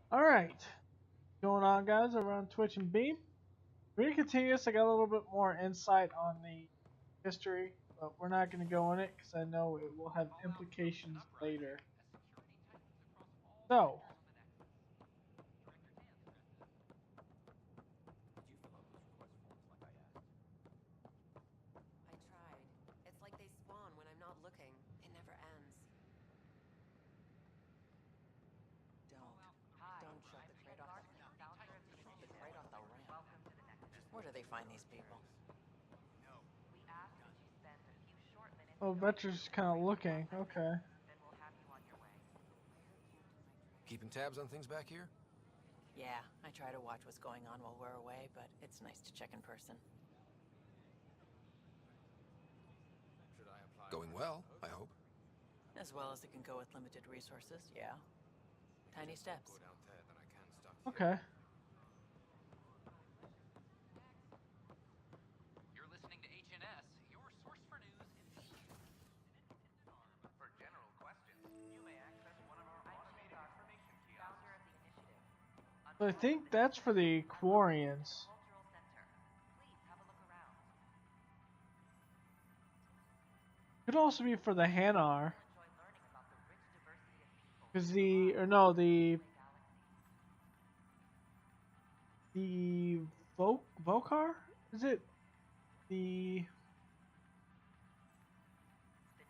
Alright. Going on, guys, over on Twitch and Beam. We're going to continue this. I got a little bit more insight on the history, but we're not going to go in it because I know it will have implications later. So, I tried. It's like they spawn when I'm not looking. It never ends. Don't shut the crate off the crate off the ramp. Where do they find these people? oh, Veter's kind of looking. Okay. Keeping tabs on things back here? Yeah, I try to watch what's going on while we're away, but it's nice to check in person. Going well, I hope. As well as it can go with limited resources, yeah. Tiny steps. Okay. You're listening to HNS, your source for news in For general questions, you may access one of our automated information kiosks. So I think that's for the Quarians. Could also be for the Hanar. Because the Vokar? Is it the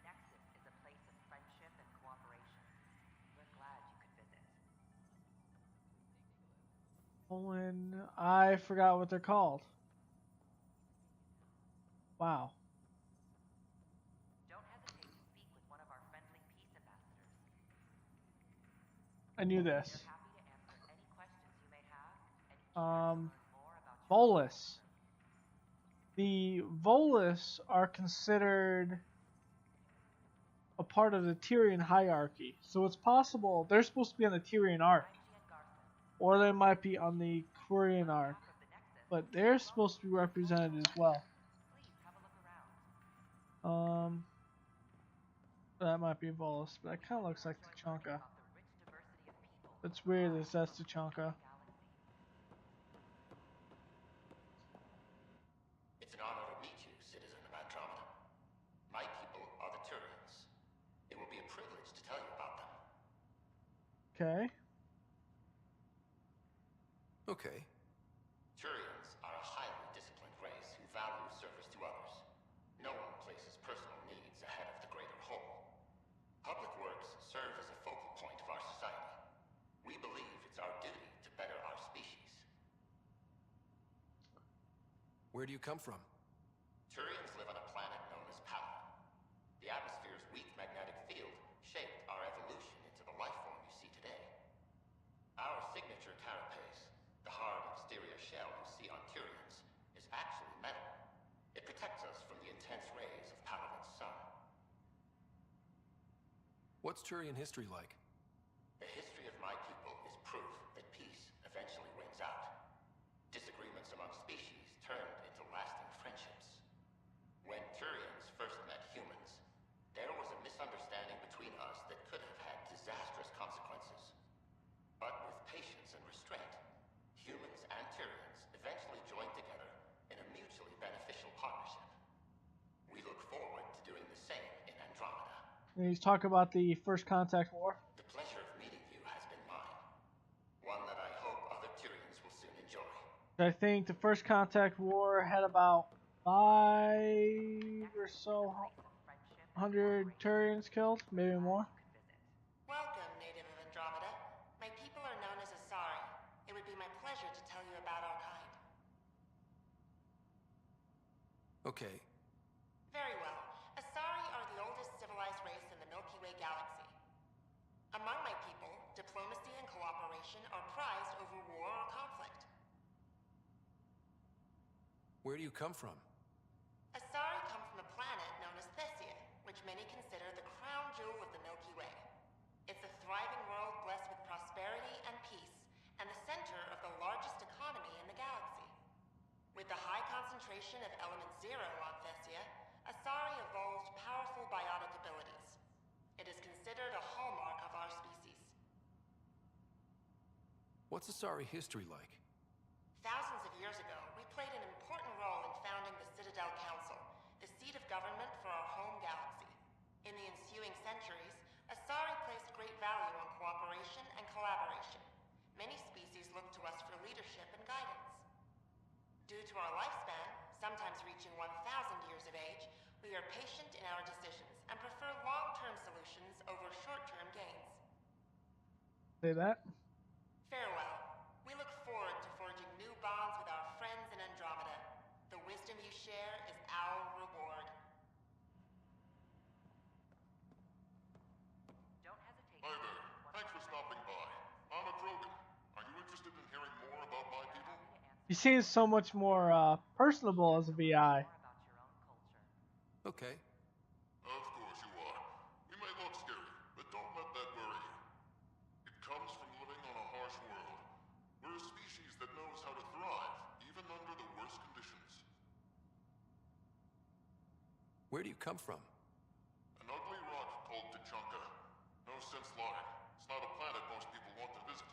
Nexus is a place of friendship and cooperation. We're glad you could visit. Poland? I forgot what they're called. Wow. Don't hesitate to speak with one of our friendly peace ambassadors. I knew this. They're happy to answer any questions you may have and eager to learn more about your Volus. The Volus are considered a part of the Tyrian hierarchy. So it's possible they're supposed to be on the Tyrian arc. Or they might be on the Quarian arc. But they're supposed to be represented as well. That might be Volus, but it kind of looks like Tachanka. That's weird that that's Tachanka. It's an honor to meet you, citizen of Andromeda. My people are the Turians. It will be a privilege to tell you about them. Okay. Okay. Turians are a highly disciplined race who value service to others. No one places personal needs ahead of the greater whole. Public works serve as a focal point of our society. We believe it's our duty to better our species. Where do you come from? Turians live on a planet known as Pala. The atmosphere's weak magnetic field shaped our evolution into the life form you see today. Our signature carapace, the hard exterior shell you see on Turians, is actually metal. It protects us from the intense rays of Paladin's sun. What's Turian history like? The history of my people is proof that peace eventually wins out. Disagreements among species turned into lasting friendships. When Turians first met humans, there was a misunderstanding between us that could have had disastrous consequences. But with patience and restraint, humans and Turians eventually joined together in a mutually beneficial partnership. We look forward to doing the same in Andromeda. And he's talking about the First Contact War. The pleasure of meeting you has been mine. One that I hope other Turians will soon enjoy. I think the First Contact War had about 5 or so hundred Turians killed, maybe more. Welcome, native of Andromeda. My people are known as Asari. It would be my pleasure to tell you about our kind. Okay. Very well. Asari are the oldest civilized race in the Milky Way Galaxy. Among my people, diplomacy and cooperation are prized over war or conflict. Where do you come from? Asari come from a planet known as Thesia, which many consider the crown jewel of the Milky Way. It's a thriving world blessed with prosperity and peace, and the center of the largest economy in the galaxy. With the high concentration of element zero on Thesia, Asari evolved powerful biotic abilities. It is considered a hallmark of our species. What's Asari history like? Thousands of years ago, we played an important role in founding the Citadel Council, the seat of government for our home galaxy. In the ensuing centuries, Asari placed great value on cooperation and collaboration. Many species looked to us for leadership and guidance. Due to our lifespan, sometimes reaching 1,000 years of age, we are patient in our decisions and prefer long-term solutions over short-term gains. Say that. Farewell. We look forward to forging new bonds with our friends in Andromeda. The wisdom you share is our reward. Don't hesitate. Hi there. Thanks for stopping by. I'm a Krogan. Are you interested in hearing more about my people? He seems so much more personable as a VI. More about your own culture. Okay. Of course you are. We may look scary, but don't let that worry you. It comes from living on a harsh world. We're a species that knows how to thrive, even under the worst conditions. Where do you come from? An ugly rock called Tachanka. No sense lying. It's not a planet most people want to visit.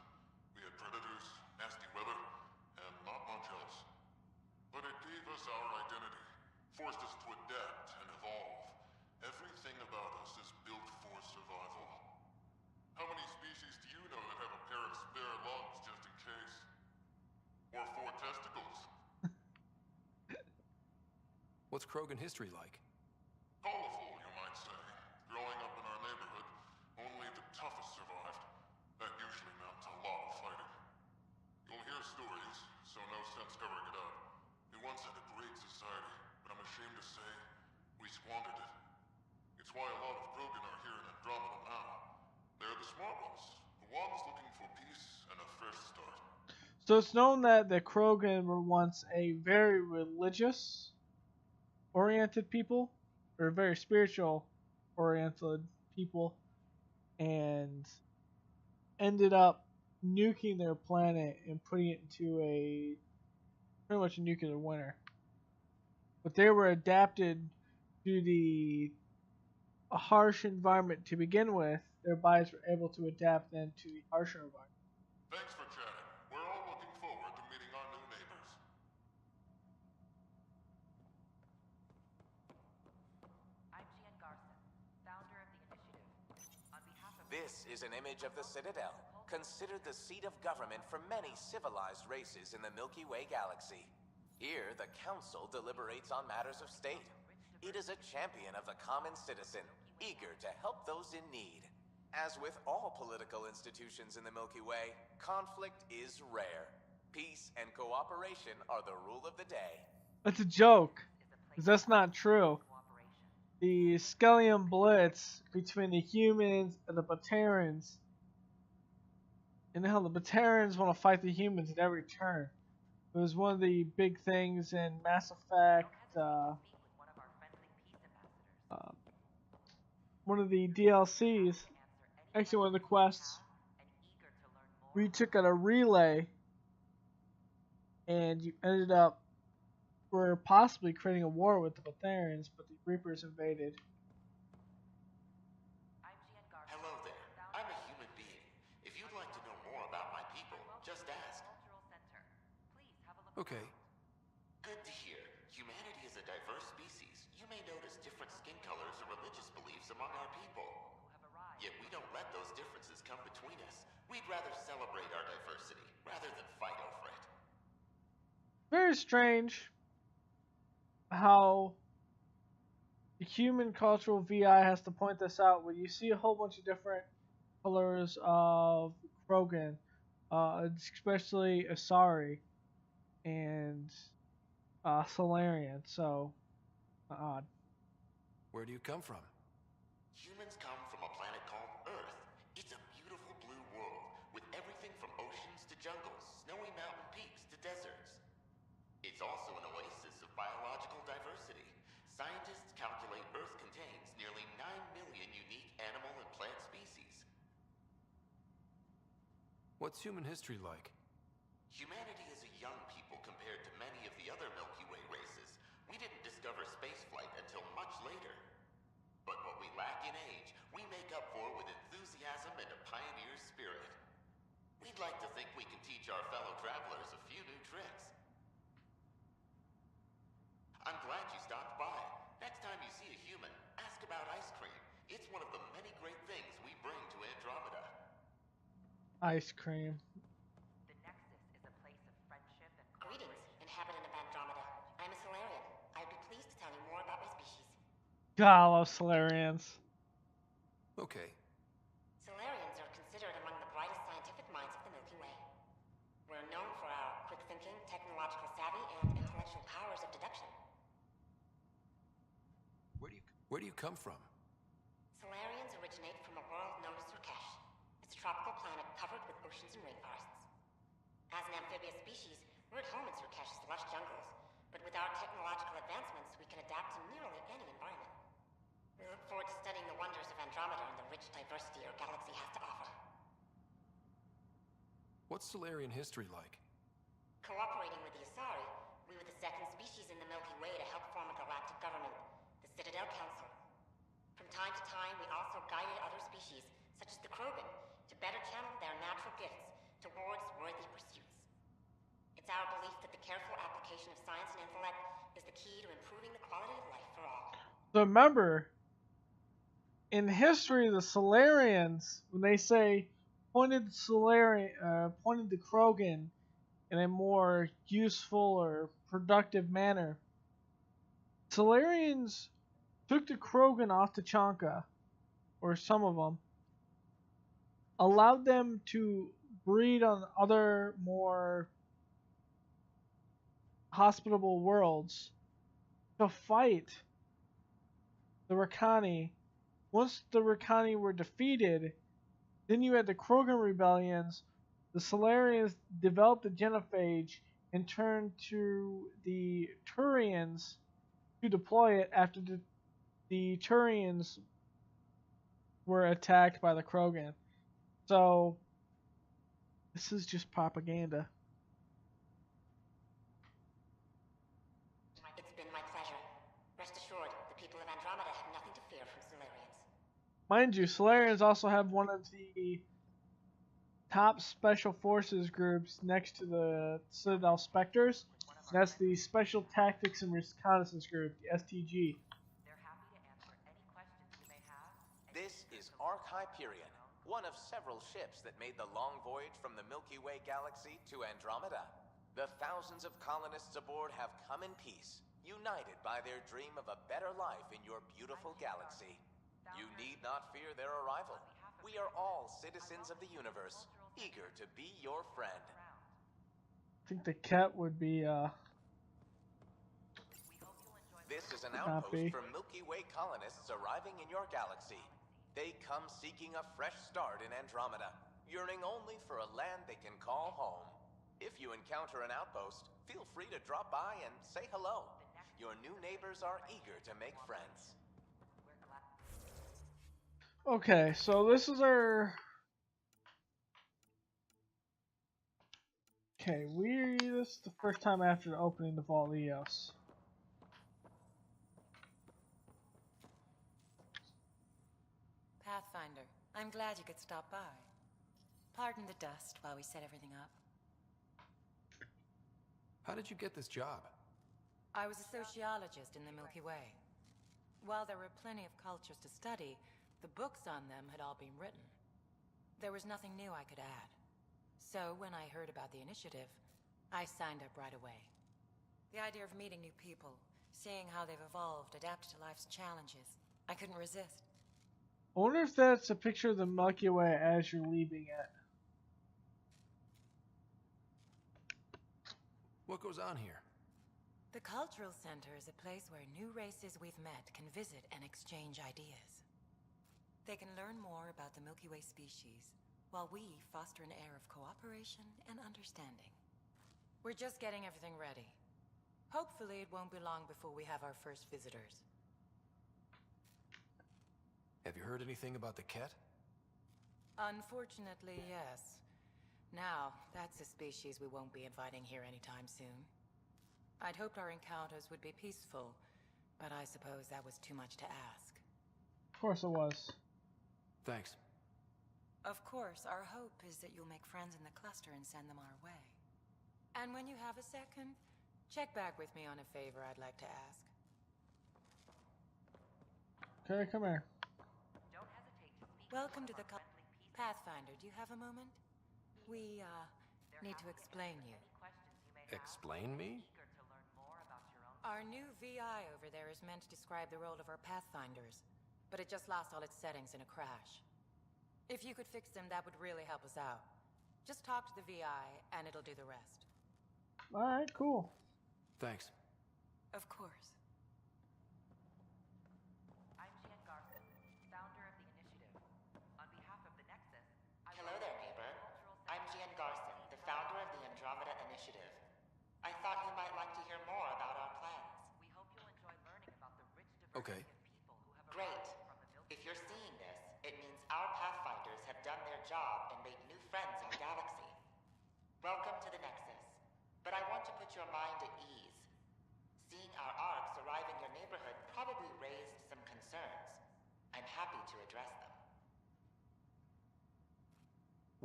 We had predators, nasty weather, and not much else. But it gave us our identity, forced us to adapt and evolve. Everything about us is built for survival. How many species do you know that have a pair of spare lungs just in case? Or 4 testicles? What's Krogan history like? Colorful, you might say. Growing up in our neighborhood, only the toughest survived. That usually meant a lot of fighting. You'll hear stories, so no sense covering it up. We once had a great society, but I'm ashamed to say, we squandered it. It's why a lot of Krogan are here in Andromeda now. They're the smart ones, the ones looking for peace and a fresh start. So it's known that the Krogan were once a very religious oriented people, or very spiritual oriented people, and ended up nuking their planet and putting it into a pretty much a nuclear winter. But they were adapted to a harsh environment to begin with. Their bodies were able to adapt then to the harsher environment. Thanks for chatting. We're all looking forward to meeting our new neighbors. I'm Gian Garson, founder of the initiative. On behalf of This is an image of the Citadel, considered the seat of government for many civilized races in the Milky Way Galaxy. Here, the Council deliberates on matters of state. It is a champion of the common citizen, eager to help those in need. As with all political institutions in the Milky Way, conflict is rare. Peace and cooperation are the rule of the day. That's a joke, because that's not true. The Skellium Blitz between the humans and the Baterans, and how the Baterans want to fight the humans at every turn. It was one of the big things in Mass Effect, one of the DLCs, actually one of the quests, where you took out a relay and you ended up were possibly creating a war with the Batharans, but the Reapers invaded. Hello there. I'm a human being. If you'd like to know more about my people, just ask. Okay. Good to hear. Humanity is a diverse species. You may notice different skin colors or religious beliefs among our people. Yet we don't let those differences come between us. We'd rather celebrate our diversity, rather than fight over it. Very strange how the human cultural VI has to point this out when you see a whole bunch of different colors of Krogan, especially Asari and Solarian. So odd. Where do you come from? Humans come from a planet called Earth. It's a beautiful blue world, with everything from oceans to jungles, snowy mountain peaks to deserts. It's also an oasis of biological diversity. Scientists calculate Earth contains nearly 9 million unique animal and plant species. What's human history like? Humanity is a young people compared to many of the other Milky Way races. We didn't discover spaceflight until much later. But what we lack in age, we make up for with enthusiasm and a pioneer's spirit. We We'd like to think we can teach our fellow travelers a few new tricks. I'm glad you stopped by. Next time you see a human, ask about ice cream. It's one of the many great things we bring to Andromeda. Ice cream. The Nexus is a place of friendship and Greetings, inhabitant of Andromeda. I'm a Solarian. I'd be pleased to tell you more about my species. God, I love Solarians. Okay. Solarians are considered among the brightest scientific minds of the Milky Way. We're known for our quick thinking, technological savvy, and intellectual powers of deduction. Where do you come from? Solarians originate from a world known as Surkesh. It's a tropical planet covered with oceans and rainforests. As an amphibious species, we're at home in Surkesh's lush jungles, but with our technological advancements, we can adapt to nearly any environment. We look forward to studying the wonders of Andromeda and the rich diversity our galaxy has to offer. What's Solarian history like? Cooperating with the Asari, we were the second species in the Milky Way to help form a galactic government, the Citadel Council. From time to time, we also guided other species, such as the Krogan, to better channel their natural gifts towards worthy pursuits. It's our belief that the careful application of science and intellect is the key to improving the quality of life for all. So remember, in history, the Solarians, when they say pointed the Krogan in a more useful or productive manner, Solarians took the Krogan off Tachanka, or some of them, allowed them to breed on other more hospitable worlds to fight the Rakani. Once the Rakani were defeated, then you had the Krogan rebellions. The Solarians developed the genophage and turned to the Turians to deploy it after the Turians were attacked by the Krogan. So, this is just propaganda. It's been my pleasure. Rest assured, the people of Andromeda have nothing to fear from Solarians. Mind you, Solarians also have one of the top special forces groups next to the Citadel Spectres. That's the Special Tactics and Reconnaissance Group, the STG. They're happy to answer any questions you may have. This is Ark Hyperion, one of several ships that made the long voyage from the Milky Way Galaxy to Andromeda. The thousands of colonists aboard have come in peace, united by their dream of a better life in your beautiful galaxy. You need not fear their arrival. We are all citizens of the universe, eager to be your friend. I think the cat would be, This is an Not outpost be. for Milky Way colonists arriving in your galaxy. They come seeking a fresh start in Andromeda, yearning only for a land they can call home. If you encounter an outpost, feel free to drop by and say hello. Your new neighbors are eager to make friends. Okay, so this is our... Okay, this is the first time after opening the Vault Eos. Pathfinder, I'm glad you could stop by. Pardon the dust while we set everything up. How did you get this job? I was a sociologist in the Milky Way. While there were plenty of cultures to study, the books on them had all been written. There was nothing new I could add. So when I heard about the initiative, I signed up right away. The idea of meeting new people, seeing how they've evolved, adapted to life's challenges, I couldn't resist. I wonder if that's a picture of the Milky Way as you're leaving it. What goes on here? The Cultural Center is a place where new races we've met can visit and exchange ideas. They can learn more about the Milky Way species, while we foster an air of cooperation and understanding. We're just getting everything ready. Hopefully it won't be long before we have our first visitors. Have you heard anything about the Ket? Unfortunately, yes. Now, that's a species we won't be inviting here anytime soon. I'd hoped our encounters would be peaceful, but I suppose that was too much to ask. Of course it was. Thanks. Of course, our hope is that you'll make friends in the cluster and send them our way. And when you have a second, check back with me on a favor I'd like to ask. Okay, come here. Don't hesitate to speak Welcome to with the one of our friendly peace Pathfinder, do you have a moment? We, need to explain you. Any questions you may have. Explain me? Eager to learn more about your own. Our new VI over there is meant to describe the role of our Pathfinders, but it just lost all its settings in a crash. If you could fix them, that would really help us out. Just talk to the VI, and it'll do the rest. Alright, cool. Thanks. Of course. I'm Jan Garson, founder of the initiative. On behalf of the Nexus, Hello there, neighbor. I'm Gian Garson, the founder of the Andromeda Initiative. I thought you might like to hear more about our plans. We hope you'll enjoy learning about the rich Okay. diversity of people who have Great. arrived from the Milky If you're seeing this, it means our Pathfinders have done their job and made new friends in the galaxy. Welcome to the Nexus. But I want to put your mind at ease. Seeing our arcs arrive in your neighborhood probably raised some concerns. I'm happy to address them.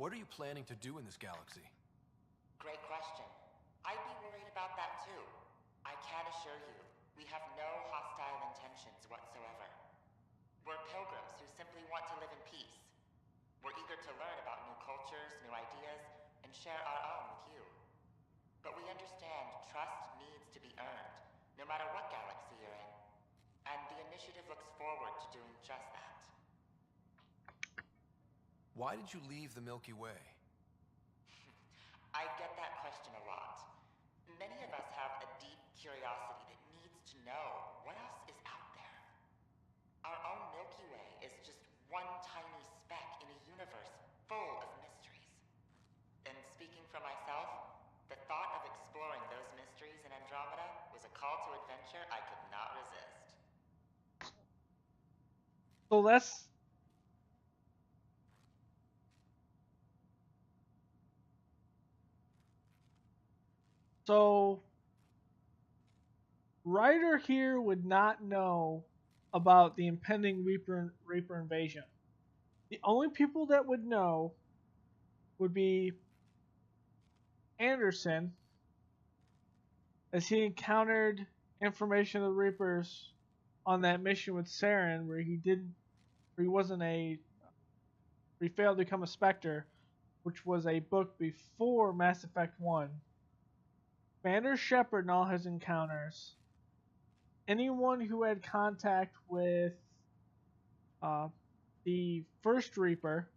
What are you planning to do in this galaxy? Great question. I'd be worried about that too. I can assure you, we have no hostile intentions whatsoever. We're pilgrims who simply want to live in peace. We're eager to learn about new cultures, new ideas, and share our own with you. But we understand trust needs to be earned, no matter what galaxy you're in. And the initiative looks forward to doing just that. Why did you leave the Milky Way? I get that question a lot. Many of us have a deep curiosity that needs to know what else is out there. Our own Milky Way is just one tiny speck in a universe full of mysteries. And speaking for myself, the thought of exploring those mysteries in Andromeda was a call to adventure I could not resist. So that's so Ryder here would not know about the impending Reaper invasion. The only people that would know would be Anderson, as he encountered information of the Reapers on that mission with Saren, where he failed to become a Spectre, which was a book before Mass Effect 1. Commander Shepard and all his encounters. Anyone who had contact with the first Reaper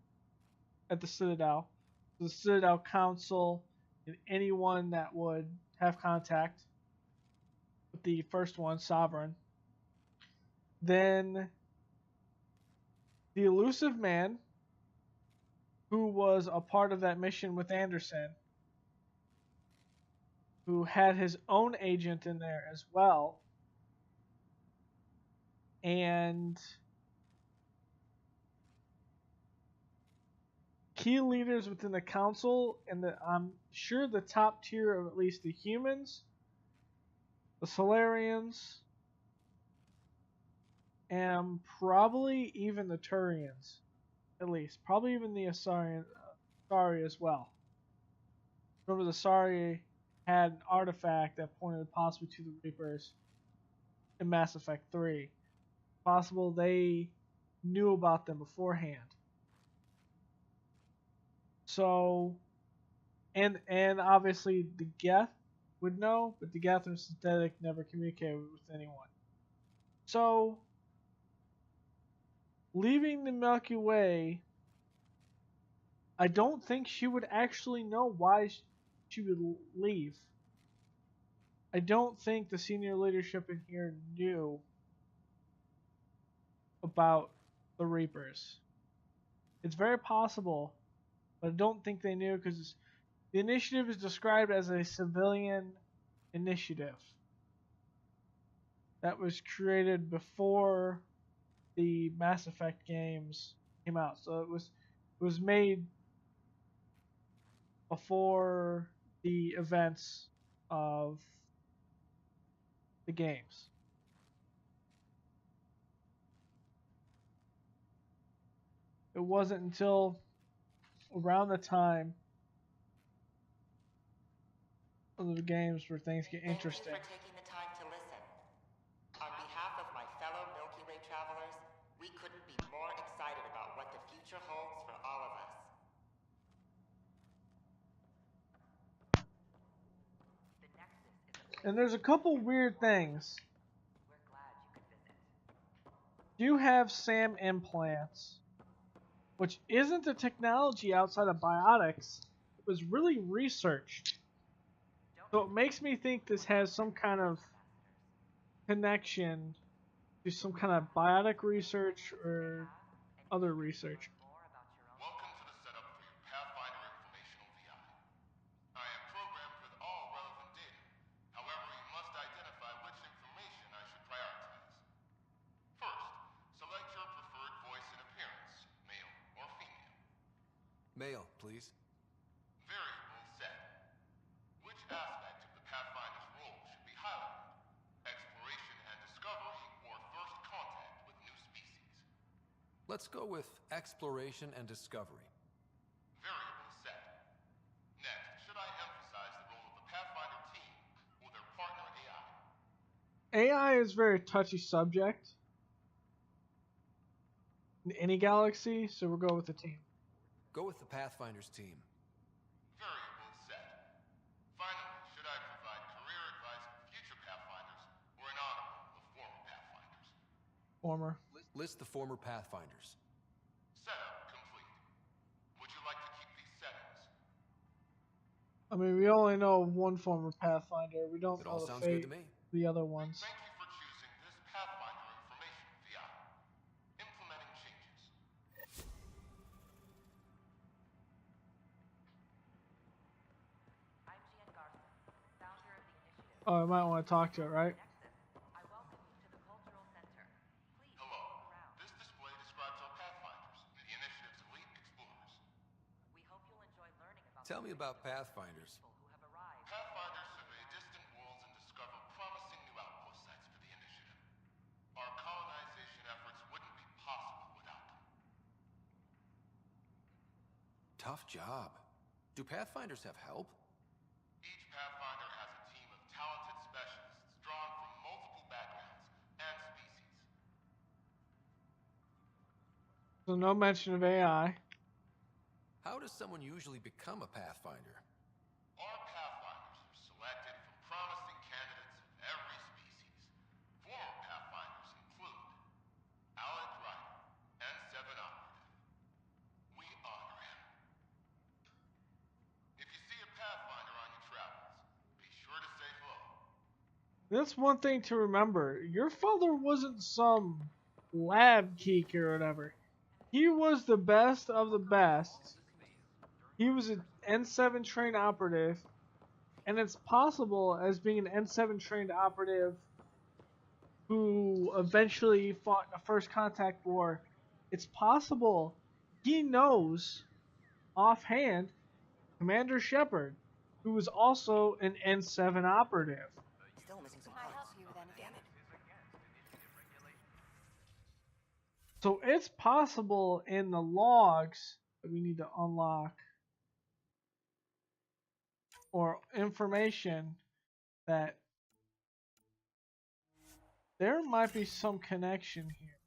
at the Citadel, the Citadel Council, and anyone that would have contact with the first one, Sovereign. Then the Elusive Man, who was a part of that mission with Anderson, who had his own agent in there as well. And key leaders within the council, and I'm sure the top tier of at least the humans, the Solarians, and probably even the Turians, at least. Probably even the Asari as well. Remember, the Asari had an artifact that pointed possibly to the Reapers in Mass Effect 3. Possible they knew about them beforehand. So, and obviously the Geth would know, but the Geth and Synthetic never communicated with anyone. So, leaving the Milky Way, I don't think she would actually know why she would leave. I don't think the senior leadership in here knew about the Reapers. It's very possible, but I don't think they knew, because the initiative is described as a civilian initiative that was created before the Mass Effect games came out. So it was made before the events of the games. It wasn't until around the time of the games where things get interesting. Thank you for taking the time to listen. On behalf of my fellow Milky Way travelers, we couldn't be more excited about what the future holds for all of us. The Nexus is a place And there's a couple weird things. we're glad you could visit. You have SAM implants, which isn't a technology outside of biotics. It was really researched. So it makes me think this has some kind of connection to some kind of biotic research or other research. Welcome to the setup for your Pathfinder Informational VI. I am programmed with all relevant data. However, you must identify which information I should prioritize. First, select your preferred voice and appearance, male or female. Male, please. Variable set. Which aspect of the Pathfinder's role should be highlighted? Exploration and discovery or first contact with new species? Let's go with exploration and discovery. Variable set. Next, should I emphasize the role of the Pathfinder team or their partner AI? AI is a very touchy subject in any galaxy, so we'll go with the team. Go with the Pathfinder's team. Variable set. Finally, should I provide career advice for future Pathfinders or an honorable of former Pathfinders? Former. List the former Pathfinders. Setup complete. Would you like to keep these settings? I mean, we only know one former Pathfinder. We don't It know all the sounds good fate to me. of the other ones. Thank you for choosing this Pathfinder Information VI. Implementing changes. I'm Gian Garza, founder of the initiative. Oh, I might want to talk to it, right? Nexus. I welcome you to the Cultural Center. Please Hello. look around. This display describes our Pathfinders, the initiative's elite explorers. We hope you'll enjoy learning about Tell the me about Pathfinders. people who have arrived. Pathfinders survey distant worlds and discover promising new outpost sites for the initiative. Our colonization efforts wouldn't be possible without them. Tough job. Do Pathfinders have help? Each Pathfinder has a team of talented specialists drawn from multiple backgrounds and species. So no mention of AI. How does someone usually become a Pathfinder? Our Pathfinders are selected from promising candidates of every species. Former Pathfinders include Alec Ryder, N7 Operative. We honor him. If you see a Pathfinder on your travels, be sure to say hello. That's one thing to remember. Your father wasn't some lab geek or whatever. He was the best of the best. He was an N7 trained operative, and it's possible, as being an N7 trained operative who eventually fought in a first contact war, it's possible he knows offhand Commander Shepard, who was also an N7 operative. Still missing some Can I help parts. you with anything? So it's possible in the logs that we need to unlock or information that there might be some connection here.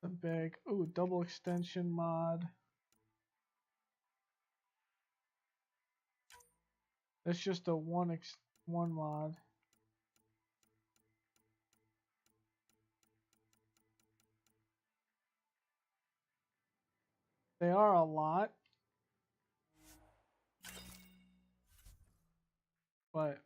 The big, ooh, double extension mod. That's just a one mod. They are a lot, but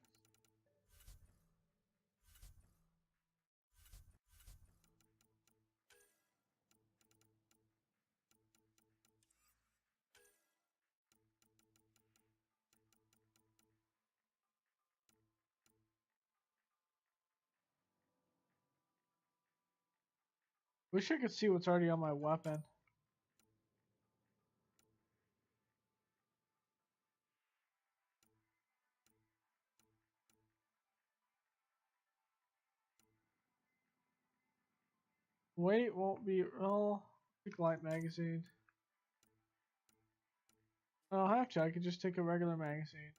wish I could see what's already on my weapon. Weight won't be. Well, pick light magazine. Oh, actually, I could just take a regular magazine.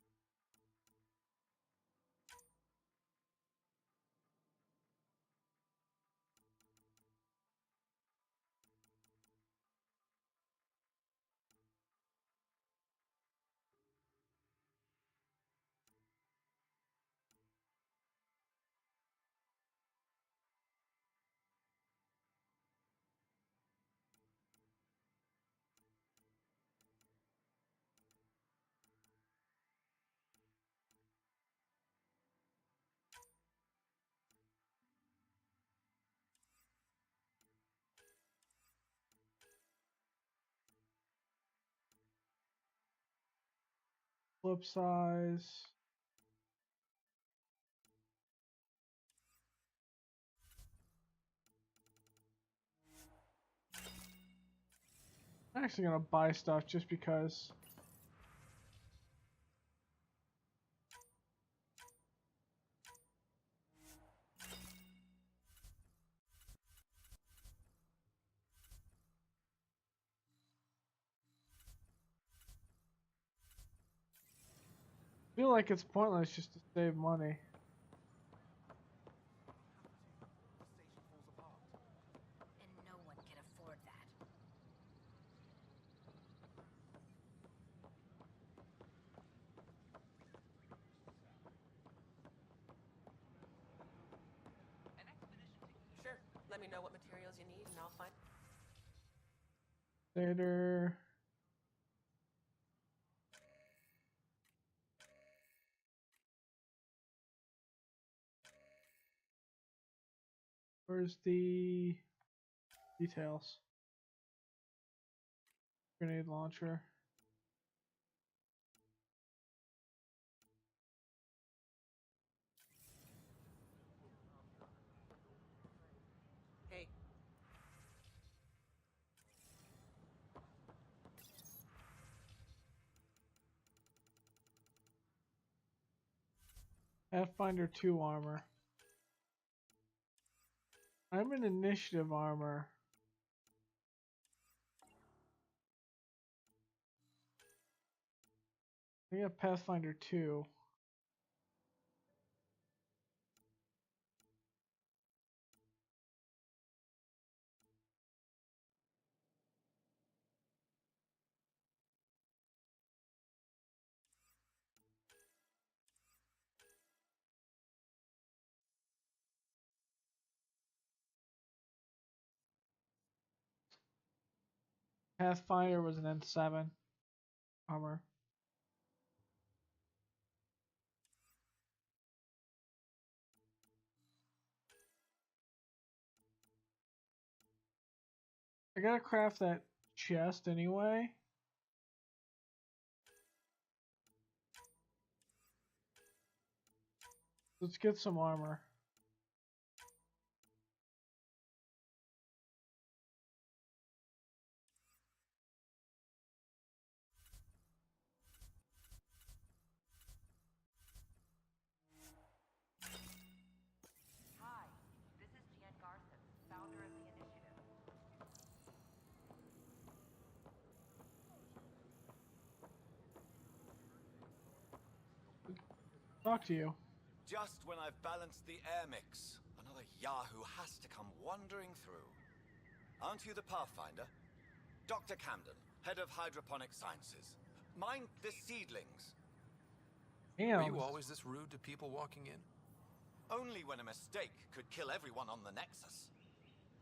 Flip size. I'm actually gonna buy stuff just because. I feel like it's pointless just to save money. And no one can afford that. Sure. Let me know what materials you need and I'll find. Later. Where's the details? Grenade launcher. Hey. Pathfinder 2 armor. I'm in initiative armor. I got Pathfinder 2. Pathfinder was an N7 armor. I gotta craft that chest anyway. Let's get some armor. Hi, this is Jan Garson, founder of the initiative. Talk to you. Just when I've balanced the air mix, another Yahoo has to come wandering through. Aren't you the Pathfinder? Dr. Camden, head of hydroponic sciences. Mind the seedlings. Were Damn. you always this rude to people walking in? Only when a mistake could kill everyone on the Nexus.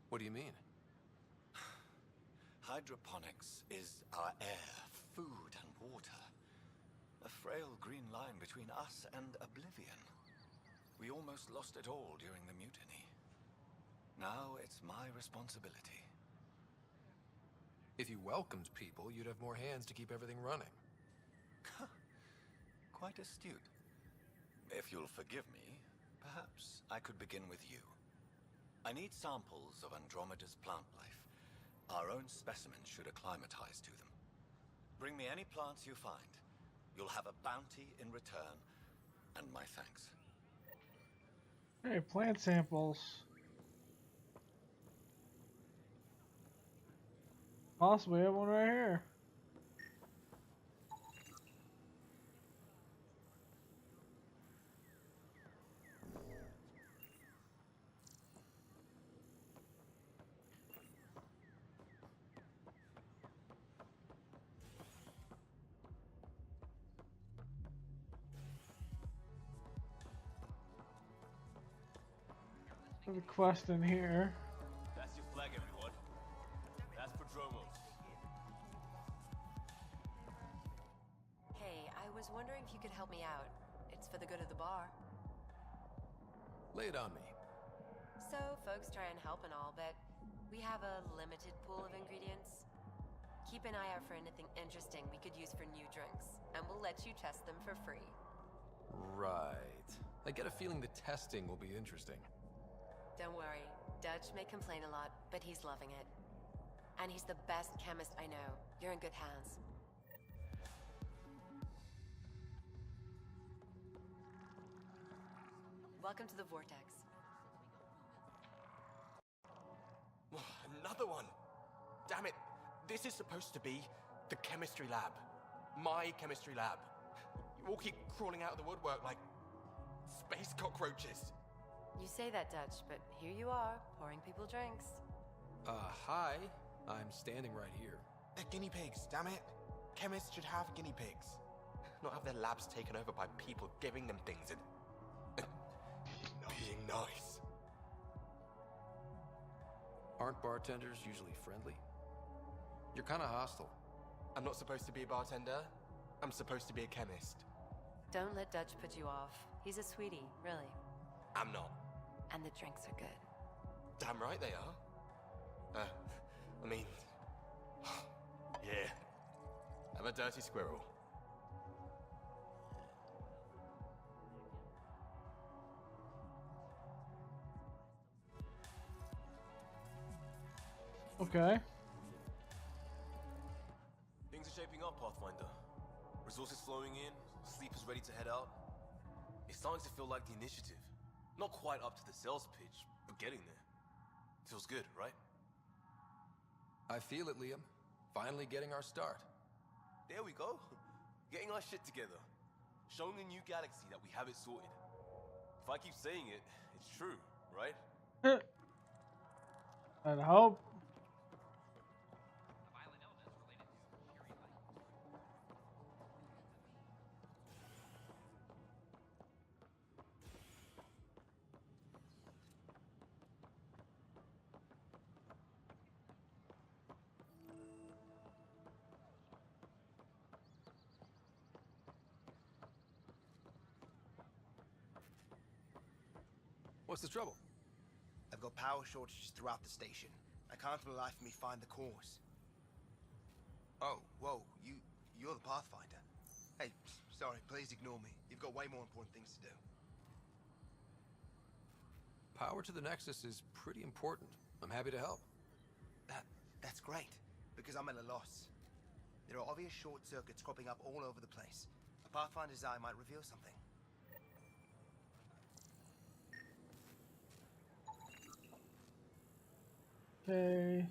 What do you mean? Hydroponics is our air, food, and water. A frail green line between us and oblivion. We almost lost it all during the mutiny. Now it's my responsibility. If you welcomed people, you'd have more hands to keep everything running. Quite astute. If you'll forgive me, perhaps I could begin with you. I need samples of Andromeda's plant life. Our own specimens should acclimatize to them. Bring me any plants you find. You'll have a bounty in return, and my thanks. Hey, plant samples. Possibly, I have one right here. There's a quest in here. That's your flag, everyone. That's Prodromos. Hey, I was wondering if you could help me out. It's for the good of the bar. Lay it on me. So, folks try and help and all, but we have a limited pool of ingredients. Keep an eye out for anything interesting we could use for new drinks, and we'll let you test them for free. Right. I get a feeling the testing will be interesting. Don't worry, Dutch may complain a lot, but he's loving it. And he's the best chemist I know. You're in good hands. Welcome to the Vortex. Another one! Damn it! This is supposed to be the chemistry lab. My chemistry lab. You all keep crawling out of the woodwork like space cockroaches. You say that, Dutch, but here you are, pouring people drinks. Hi. I'm standing right here. They're guinea pigs, damn it. Chemists should have guinea pigs. Not have their labs taken over by people giving them things and being nice. Aren't bartenders usually friendly? You're kind of hostile. I'm not supposed to be a bartender. I'm supposed to be a chemist. Don't let Dutch put you off. He's a sweetie, really. I'm not. And the drinks are good. Damn right they are. I mean... yeah. I'm a dirty squirrel. Okay. Things are shaping up, Pathfinder. Resources flowing in, sleepers ready to head out. It's starting to feel like the initiative. Not quite up to the sales pitch, but getting there. Feels good, right? I feel it, Liam. Finally getting our start. There we go. Getting our shit together. Showing the new galaxy that we have it sorted. If I keep saying it, it's true, right? I'd hope. What's the trouble? I've got power shortages throughout the station. I can't for the life of me find the cause. Oh, whoa, you're the Pathfinder. Hey, sorry, please ignore me. You've got way more important things to do. Power to the Nexus is pretty important. I'm happy to help. That's great, because I'm at a loss. There are obvious short circuits cropping up all over the place. A Pathfinder's eye might reveal something. Okay.